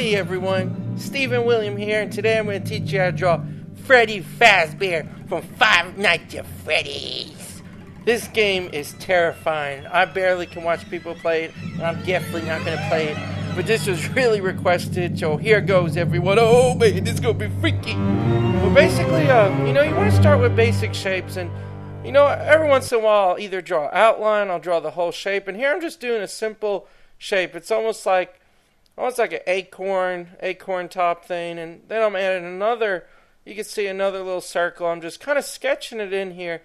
Howdy everyone, Stephen William here, and today I'm going to teach you how to draw Freddy Fazbear from Five Nights at Freddy's. This game is terrifying. I barely can watch people play it, and I'm definitely not going to play it. But this was really requested, so here goes everyone. Oh man, this is going to be freaky. Well, basically, you want to start with basic shapes, and every once in a while I'll either draw outline, I'll draw the whole shape, and here I'm just doing a simple shape. It's almost like an acorn top thing, and then I'm adding another, you can see another little circle. I'm just kind of sketching it in here.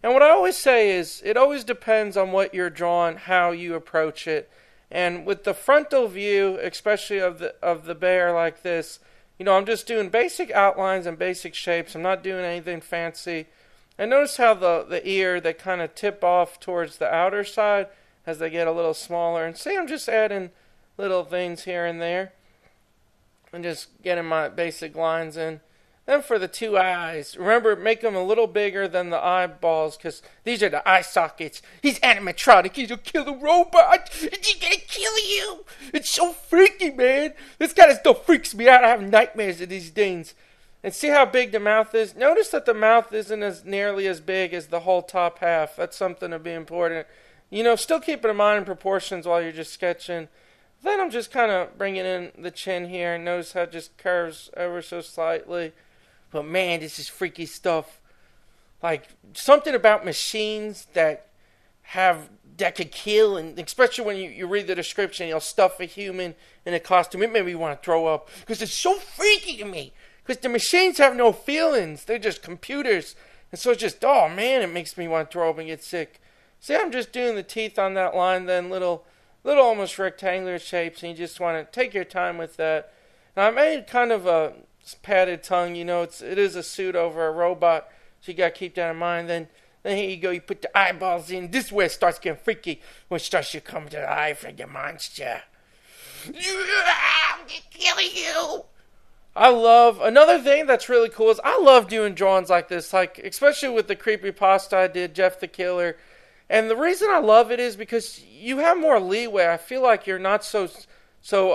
And what I always say is, it always depends on what you're drawing, how you approach it. And with the frontal view, especially of the bear like this, I'm just doing basic outlines and basic shapes. I'm not doing anything fancy. And notice how the ear, they kind of tip off towards the outer side as they get a little smaller. And see, I'm just adding little things here and there and just getting my basic lines in. Then for the two eyes, remember, make them a little bigger than the eyeballs, because these are the eye sockets. He's animatronic. He's gonna kill the robot. He's gonna kill you. It's so freaky, man. This kind of stuff freaks me out. I have nightmares of these things. And see how big the mouth is? Notice that the mouth isn't as nearly as big as the whole top half. That's something to be important. Still keeping in mind proportions while you're just sketching. Then I'm just kind of bringing in the chin here, and notice how it just curves ever so slightly. But man, this is freaky stuff. Like, something about machines that could kill, and especially when you read the description, you'll stuff a human in a costume. It made me want to throw up, because it's so freaky to me. Because the machines have no feelings. They're just computers. And so it's just, oh man, it makes me want to throw up and get sick. See, I'm just doing the teeth on that line, then little almost rectangular shapes, and you just want to take your time with that. Now I made kind of a padded tongue, it is a suit over a robot, so you got to keep that in mind. Then here you go, you put the eyeballs in. This is where it starts getting freaky, when it starts to come to the eye for the monster. I'm killing you. Another thing that's really cool is I love doing drawings like this, like especially with the creepypasta I did, Jeff the Killer. And the reason I love it is because you have more leeway. I feel like you're not so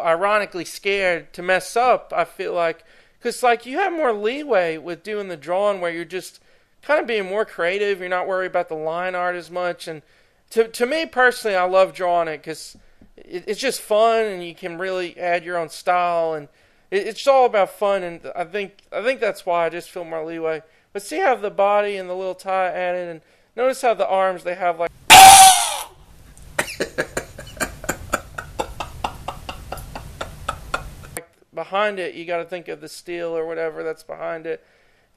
ironically scared to mess up, I feel like. Because you have more leeway with doing the drawing, where you're just kind of being more creative. You're not worried about the line art as much. And to me personally, I love drawing it because it's just fun, and you can really add your own style. And it's all about fun. And I think that's why I just feel more leeway. But see how the body and the little tie added, and notice how the arms, they have like... behind it, you got to think of the steel or whatever that's behind it.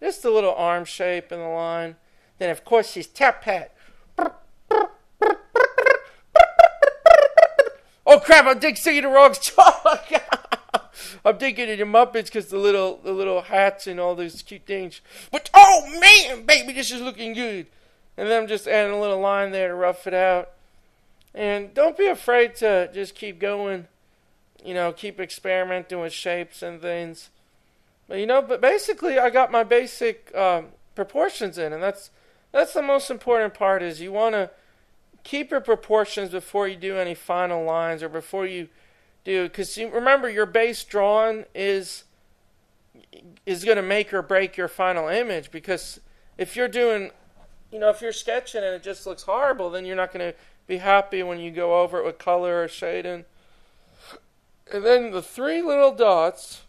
Just the little arm shape and the line. Then, of course, she's Tap Pat. Oh, crap, I'm singing the wrong song. I'm thinking of the Muppets because the little hats and all those cute things. But, oh, man, baby, this is looking good. And then I'm just adding a little line there to rough it out. And don't be afraid to just keep going. Keep experimenting with shapes and things. But basically I got my basic proportions in. And that's the most important part, is you want to keep your proportions before you do any final lines, or before you do. Because remember, your base drawing is going to make or break your final image. Because if you're doing... if you're sketching and it just looks horrible, then you're not going to be happy when you go over it with color or shading. And then the three little dots,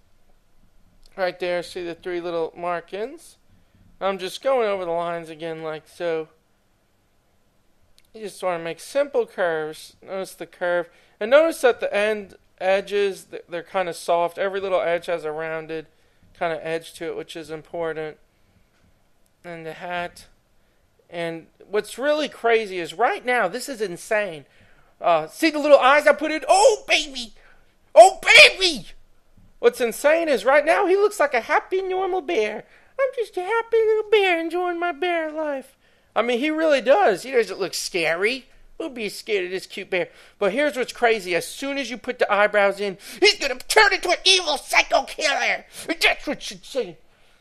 right there, see the three little markings? I'm just going over the lines again like so. You just want to make simple curves. Notice the curve. And notice that the end edges, they're kind of soft. Every little edge has a rounded kind of edge to it, which is important. And the hat... And what's really crazy is right now, this is insane. See the little eyes I put in? Oh, baby! Oh, baby! What's insane is right now, he looks like a happy, normal bear. I'm just a happy little bear enjoying my bear life. I mean, he really does. He doesn't look scary. Who'd be scared of this cute bear? But here's what's crazy. As soon as you put the eyebrows in, he's going to turn into an evil psycho killer. That's what you're saying.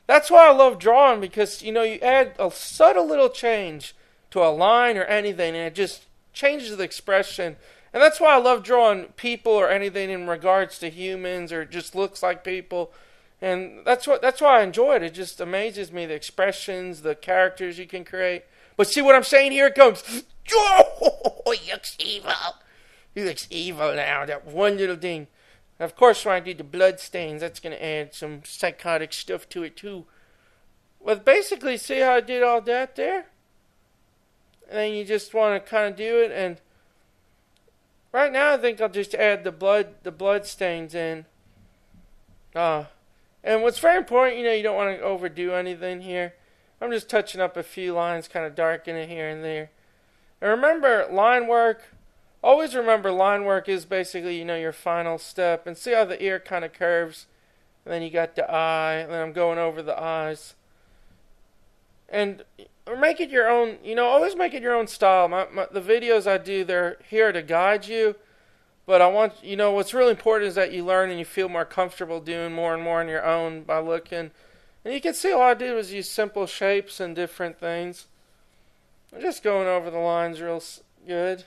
That's why I love drawing, because, you add a subtle little change to a line or anything, and it just changes the expression. And that's why I love drawing people or anything in regards to humans or just looks like people. And that's why I enjoy it. It just amazes me, the expressions, the characters you can create. But see what I'm saying? Here it comes. Oh, he looks evil. He looks evil now, that one little thing. Of course, when I do the blood stains, that's going to add some psychotic stuff to it, too. Well, basically, see how I did all that there? And then you just want to kind of do it. And right now, I think I'll just add the blood stains in. And what's very important, you don't want to overdo anything here. I'm just touching up a few lines, kind of darkening it here and there. And remember, line work. Always remember, line work is basically, your final step. And see how the ear kind of curves. And then you got the eye. And then I'm going over the eyes. And make it your own, always make it your own style. The videos I do, they're here to guide you. But I want, what's really important is that you learn and you feel more comfortable doing more and more on your own by looking. And you can see all I did was use simple shapes and different things. I'm just going over the lines real good.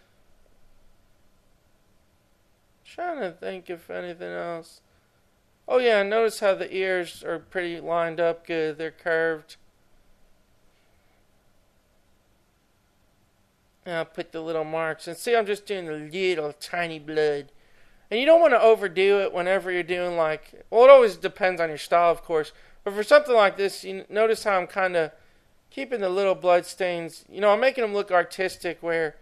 Trying to think if anything else. Oh yeah, notice how the ears are pretty lined up good. They're curved. And I'll put the little marks. And see, I'm just doing the little tiny blood. And you don't want to overdo it whenever you're doing well, it always depends on your style, of course. But for something like this, you notice how I'm kind of keeping the little blood stains. I'm making them look artistic where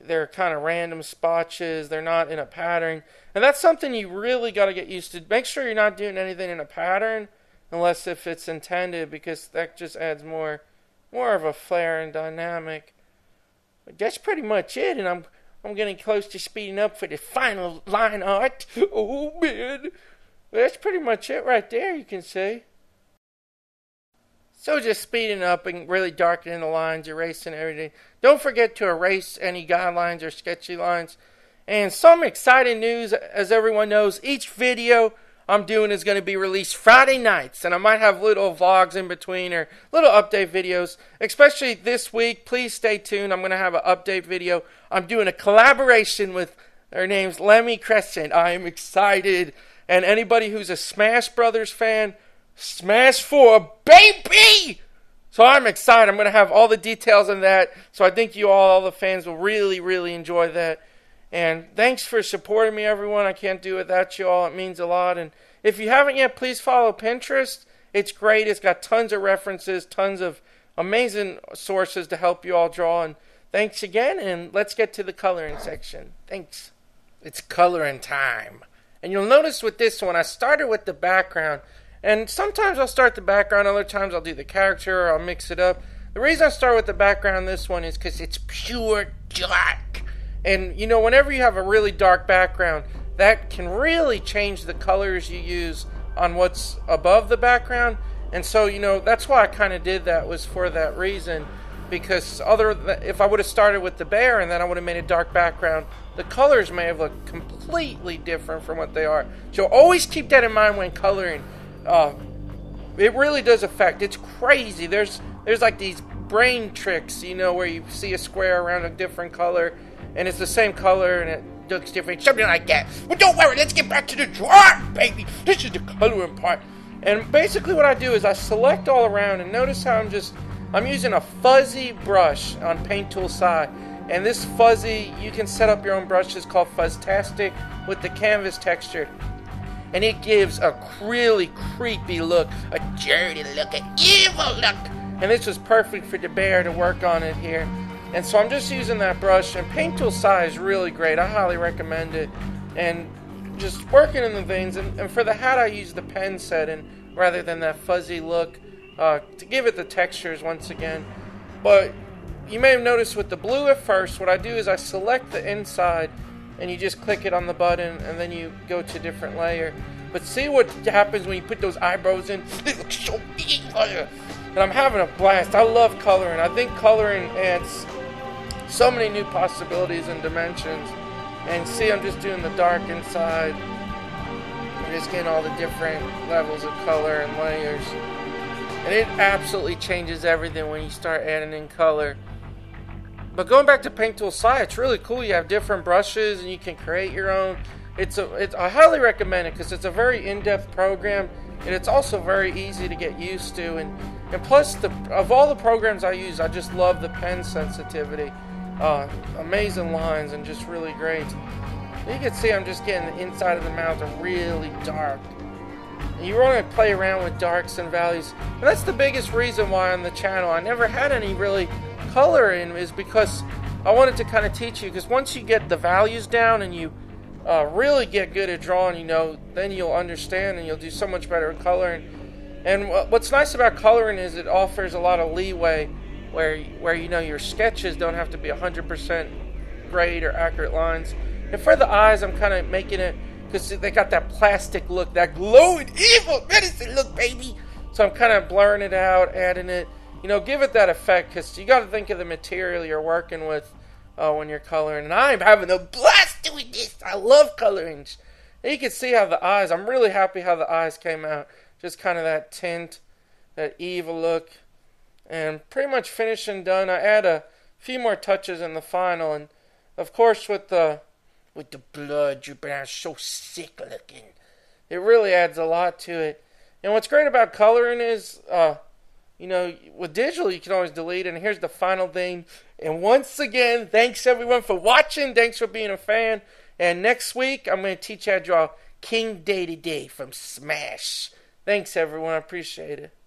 they're kind of random spotches. They're not in a pattern. And that's something you really got to get used to. Make sure you're not doing anything in a pattern unless if it's intended, because that just adds more of a flair and dynamic. But that's pretty much it, and I'm getting close to speeding up for the final line art. Oh, man. That's pretty much it right there, you can see. So just speeding up and really darkening the lines, erasing everything. Don't forget to erase any guidelines or sketchy lines. And some exciting news, as everyone knows, each video I'm doing is going to be released Friday nights. And I might have little vlogs in between or little update videos. Especially this week, please stay tuned. I'm going to have an update video. I'm doing a collaboration with, her name's Lemmy Crescent. I am excited. And anybody who's a Smash Brothers fan, Smash 4, baby! So I'm excited. I'm going to have all the details on that. So I think all the fans will really, really enjoy that. And thanks for supporting me, everyone. I can't do it without you all. It means a lot. And if you haven't yet, please follow Pinterest. It's great. It's got tons of references, tons of amazing sources to help you all draw. And thanks again. And let's get to the coloring section. Thanks. It's coloring time. And you'll notice with this one, I started with the background. And sometimes I'll start the background, other times I'll do the character, or I'll mix it up. The reason I start with the background this one is because it's pure dark. And, whenever you have a really dark background, that can really change the colors you use on what's above the background. And so, that's why I kind of did that, was for that reason. Because if I would have started with the bear and then I would have made a dark background, the colors may have looked completely different from what they are. So always keep that in mind when coloring. It really does affect. It's crazy. There's like these brain tricks, where you see a square around a different color, and it's the same color, and it looks different, something like that. But don't worry, let's get back to the drawing, baby. This is the coloring part. And basically what I do is I select all around, and notice how I'm using a fuzzy brush on Paint Tool side. And this fuzzy, you can set up your own brushes called Fuzztastic with the canvas texture. And it gives a really creepy look, a dirty look, an evil look. And this was perfect for the bear to work on it here. And so I'm just using that brush. And Paint Tool size is really great. I highly recommend it. And just working in the veins. And for the hat, I use the pen setting rather than that fuzzy look to give it the textures once again. But you may have noticed with the blue at first, what I do is I select the inside and you just click it on the button, and then you go to a different layer. But see what happens when you put those eyebrows in? They look so evil. And I'm having a blast. I love coloring. I think coloring adds so many new possibilities and dimensions. And see, I'm just doing the dark inside. I'm just getting all the different levels of color and layers. And it absolutely changes everything when you start adding in color. But going back to Paint Tool Sai, it's really cool. You have different brushes and you can create your own. I highly recommend it because it's a very in-depth program, and it's also very easy to get used to. And plus, of all the programs I use, I just love the pen sensitivity. Amazing lines and just really great. You can see I'm just getting the inside of the mouth really dark. And you want to play around with darks and values. And that's the biggest reason why on the channel I never had any really color in, is because I wanted to kind of teach you. Because once you get the values down and you really get good at drawing, then you'll understand and you'll do so much better at coloring. And what's nice about coloring is it offers a lot of leeway where your sketches don't have to be 100% great or accurate lines. And for the eyes, I'm kind of making it, because they got that plastic look, that glowing evil medicine look, baby. So I'm kind of blurring it out, adding it, give it that effect, because you got to think of the material you're working with when you're coloring. And I'm having a blast doing this. I love coloring. And you can see how the eyes, I'm really happy how the eyes came out. Just kind of that tint, that evil look. And pretty much finished and done. I add a few more touches in the final. And of course with the blood dripping out, so sick looking. It really adds a lot to it. And what's great about coloring is, with digital you can always delete. And here's the final thing. And once again, thanks everyone for watching. Thanks for being a fan. And next week, I'm going to teach you how to draw King Dedede from Smash. Thanks everyone. I appreciate it.